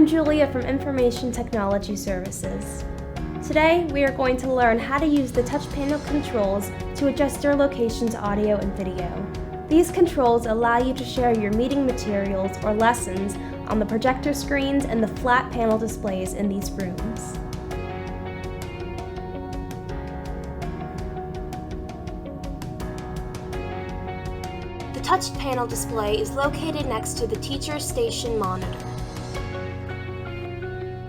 Julia from Information Technology Services. Today, we are going to learn how to use the touch panel controls to adjust your location's audio and video. These controls allow you to share your meeting materials or lessons on the projector screens and the flat panel displays in these rooms. The touch panel display is located next to the teacher station monitor.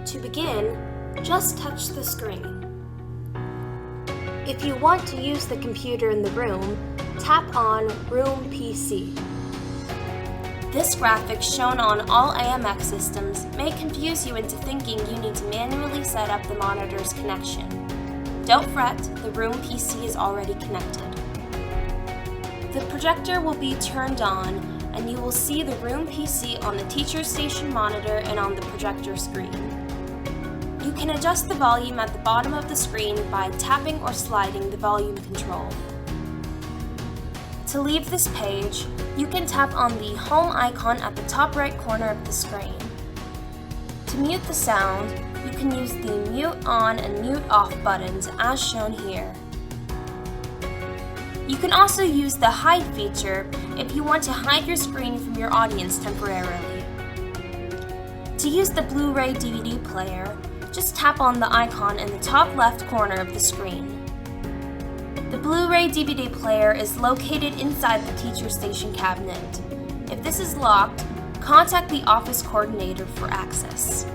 To begin, just touch the screen. If you want to use the computer in the room, tap on Room PC. This graphic shown on all AMX systems may confuse you into thinking you need to manually set up the monitor's connection. Don't fret, the Room PC is already connected. The projector will be turned on, and you will see the Room PC on the teacher station monitor and on the projector screen. You can adjust the volume at the bottom of the screen by tapping or sliding the volume control. To leave this page, you can tap on the home icon at the top right corner of the screen. To mute the sound, you can use the mute on and mute off buttons as shown here. You can also use the hide feature if you want to hide your screen from your audience temporarily. To use the Blu-ray DVD player, just tap on the icon in the top left corner of the screen. The Blu-ray DVD player is located inside the teacher station cabinet. If this is locked, contact the office coordinator for access.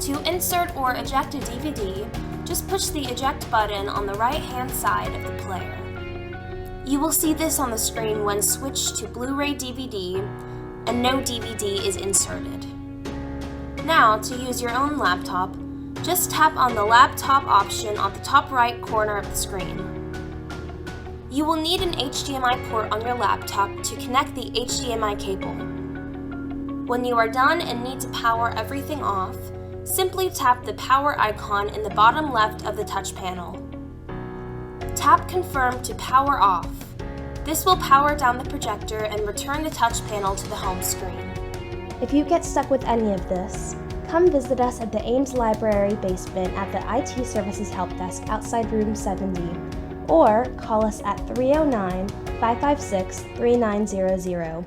To insert or eject a DVD, just push the eject button on the right-hand side of the player. You will see this on the screen when switched to Blu-ray DVD and no DVD is inserted. Now, to use your own laptop, just tap on the laptop option on the top right corner of the screen. You will need an HDMI port on your laptop to connect the HDMI cable. When you are done and need to power everything off, simply tap the power icon in the bottom left of the touch panel. Tap Confirm to power off. This will power down the projector and return the touch panel to the home screen. If you get stuck with any of this, come visit us at the Ames Library basement at the IT Services Help Desk outside Room 70, or call us at 309-556-3900.